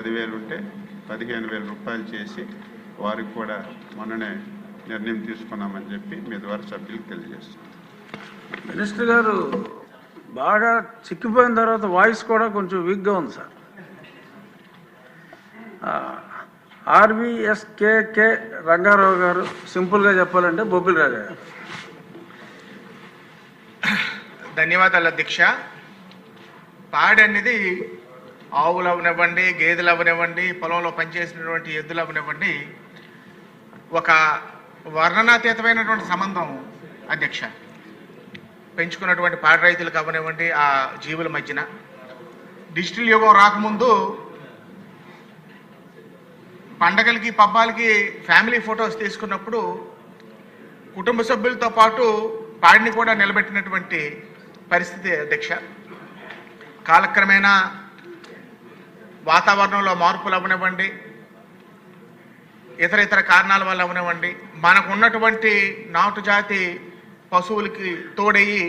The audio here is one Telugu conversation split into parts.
10,000 ఉంటే 15,000 రూపాయలు చేసి వారికి కూడా మొన్ననే నిర్ణయం తీసుకున్నామని చెప్పి మీ ద్వారా సభ్యులకు తెలియజేస్తాం. మినిస్టర్ గారు బాగా చిక్కిపోయిన తర్వాత వాయిస్ కూడా కొంచెం వీక్గా ఉంది సార్. ఆర్వీఎస్కేకే రంగారావు గారు, సింపుల్గా చెప్పాలంటే బొబ్బిలి రాజా గారు. ధన్యవాదాలు అధ్యక్ష. పాడి అనేది ఆవులు అవనివ్వండి, గేదెలు అవనివ్వండి, పొలంలో పనిచేసినటువంటి ఎద్దులు అవనివ్వండి, ఒక వర్ణనాతీతమైనటువంటి సంబంధం అధ్యక్ష. పెంచుకున్నటువంటి పాడి రైతులకు అవనివ్వండి, ఆ జీవుల మధ్యన డిజిటల్ యుగం రాకముందు పండగలకి పబ్బాలకి ఫ్యామిలీ ఫొటోస్ తీసుకున్నప్పుడు కుటుంబ సభ్యులతో పాటు పాడిని కూడా నిలబెట్టినటువంటి పరిస్థితి అధ్యక్ష. కాలక్రమేణా వాతావరణంలో మార్పులు అవనివ్వండి, ఇతర కారణాల వల్ల అవనివ్వండి, మనకు ఉన్నటువంటి నాటు జాతి పశువులకి తోడయ్యి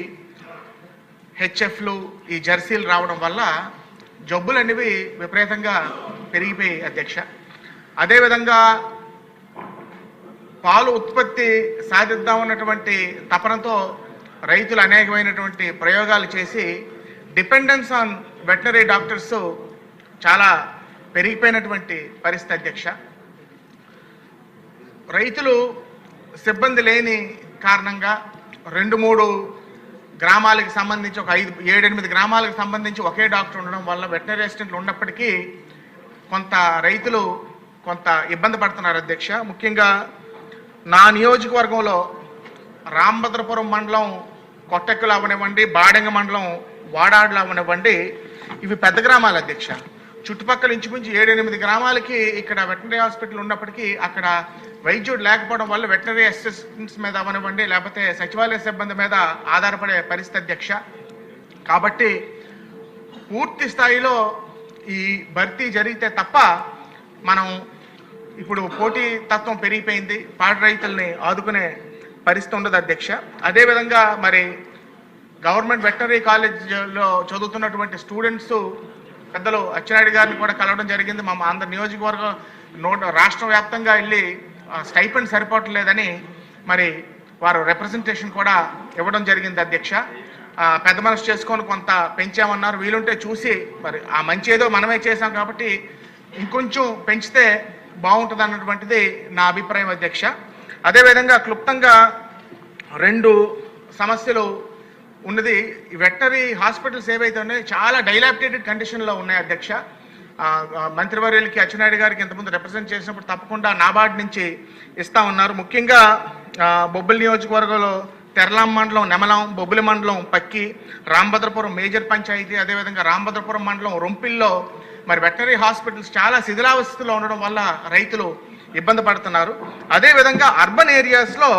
హెచ్ఎఫ్లు, ఈ జెర్సీలు రావడం వల్ల జబ్బులు అనేవి విపరీతంగా పెరిగిపోయి అధ్యక్ష. అదేవిధంగా పాలు ఉత్పత్తి సాధిద్దామన్నటువంటి తపనతో రైతులు అనేకమైనటువంటి ప్రయోగాలు చేసి డిపెండెన్స్ ఆన్ వెటనరీ డాక్టర్స్ చాలా పెరిగిపోయినటువంటి పరిస్థితి అధ్యక్ష. రైతులు సిబ్బంది లేని కారణంగా 2-3 గ్రామాలకు సంబంధించి ఒక 5-7-8 గ్రామాలకు సంబంధించి ఒకే డాక్టర్ ఉండడం వల్ల వెటనరీ అసిస్టెంట్లు ఉన్నప్పటికీ కొంత రైతులు కొంత ఇబ్బంది పడుతున్నారు అధ్యక్ష. ముఖ్యంగా నా నియోజకవర్గంలో రామభద్రపురం మండలం కొట్టెక్కులు అవనివ్వండి, బాడెంగ మండలం వాడాడులు అవనివ్వండి, ఇవి పెద్ద గ్రామాలు అధ్యక్ష. చుట్టుపక్కల ఇంచుమించు 7-8 గ్రామాలకి ఇక్కడ వెటనరీ హాస్పిటల్ ఉన్నప్పటికీ అక్కడ వైద్యుడు లేకపోవడం వల్ల వెటనరీ అసిస్టెంట్స్ మీద అవనివ్వండి, లేకపోతే సచివాలయ సిబ్బంది మీద ఆధారపడే పరిస్థితి అధ్యక్ష. కాబట్టి పూర్తి స్థాయిలో ఈ భర్తీ జరిగితే తప్ప మనం ఇప్పుడు పోటీ తత్వం పెరిగిపోయింది, పాడి రైతుల్ని ఆదుకునే పరిస్థితి ఉండదు అధ్యక్ష. అదేవిధంగా మరి గవర్నమెంట్ వెటనరీ కాలేజ్లో చదువుతున్నటువంటి స్టూడెంట్స్ పెద్దలు అచ్చెన్నాయుడు గారిని కూడా కలవడం జరిగింది. మా ఆంధ్ర నియోజకవర్గం రాష్ట్ర వ్యాప్తంగా వెళ్ళి స్టైపెండ్ సరిపోవట్లేదని మరి వారు రిప్రజెంటేషన్ కూడా ఇవ్వడం జరిగింది అధ్యక్ష. పెద్ద మనసు చేసుకొని కొంత పెంచామన్నారు. వీలుంటే చూసి మరి ఆ మంచి ఏదో మనమే చేసాం కాబట్టి ఇంకొంచెం పెంచితే బాగుంటుంది అన్నటువంటిది నా అభిప్రాయం అధ్యక్ష. అదేవిధంగా క్లుప్తంగా 2 సమస్యలు ఉన్నది. వెటనరీ హాస్పిటల్స్ ఏవైతే ఉన్నాయో చాలా డైలాపిటేటెడ్ కండిషన్లో ఉన్నాయి అధ్యక్ష. మంత్రివర్యులకి అచ్చెన్నాయుడు గారికి ఇంతకుముందు రిప్రజెంట్ చేసినప్పుడు తప్పకుండా నాబార్డ్ నుంచి ఇస్తా ఉన్నారు. ముఖ్యంగా బొబ్బిలి నియోజకవర్గంలో తెరలాం మండలం నెమలం, బొబ్బిలి మండలం పక్కి, రామభద్రపురం మేజర్ పంచాయతీ, అదేవిధంగా రామభద్రపురం మండలం రొంపిల్లో మరి వెటనరీ హాస్పిటల్స్ చాలా శిథిలావస్థలో ఉండడం వల్ల రైతులు ఇబ్బంది పడుతున్నారు. అదేవిధంగా అర్బన్ ఏరియాస్లో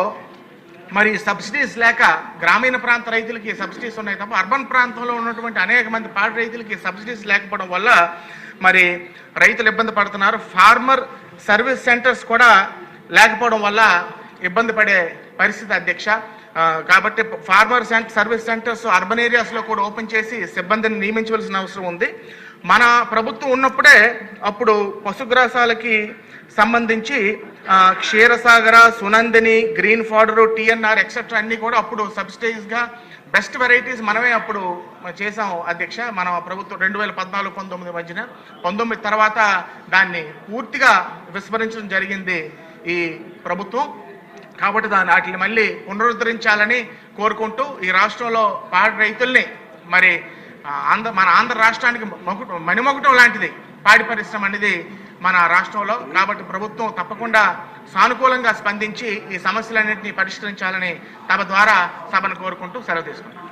మరి సబ్సిడీస్ లేక గ్రామీణ ప్రాంత రైతులకి సబ్సిడీస్ ఉన్నాయి తప్ప అర్బన్ ప్రాంతంలో ఉన్నటువంటి అనేక మంది పాడి రైతులకి సబ్సిడీస్ లేకపోవడం వల్ల మరి రైతులు ఇబ్బంది పడుతున్నారు. ఫార్మర్ సర్వీస్ సెంటర్స్ కూడా లేకపోవడం వల్ల ఇబ్బంది పడే పరిస్థితి అధ్యక్ష. కాబట్టి ఫార్మర్ సర్వీస్ సెంటర్స్ అర్బన్ ఏరియాస్లో కూడా ఓపెన్ చేసి సిబ్బందిని నియమించవలసిన అవసరం ఉంది. మన ప్రభుత్వం ఉన్నప్పుడే అప్పుడు పశుగ్రాసాలకి సంబంధించి క్షీరసాగర, సునందిని, గ్రీన్ ఫాడరు, టీఎన్ఆర్ ఎక్సెట్రా అన్నీ కూడా అప్పుడు సబ్సిడైజ్గా బెస్ట్ వెరైటీస్ మనమే అప్పుడు చేసాం అధ్యక్ష. మన ప్రభుత్వం 2014-19 మధ్యన 19 తర్వాత దాన్ని పూర్తిగా విస్మరించడం జరిగింది ఈ ప్రభుత్వం. కాబట్టి వాటిని మళ్ళీ పునరుద్ధరించాలని కోరుకుంటూ ఈ రాష్ట్రంలో పాడి రైతుల్ని మరి మన ఆంధ్ర రాష్ట్రానికి మణిమొకటం లాంటిది పాడి పరిశ్రమ అనేది మన రాష్ట్రంలో. కాబట్టి ప్రభుత్వం తప్పకుండా సానుకూలంగా స్పందించి ఈ సమస్యలన్నింటినీ పరిష్కరించాలని తమ ద్వారా సభను కోరుకుంటూ సెలవు తీసుకుంటాం.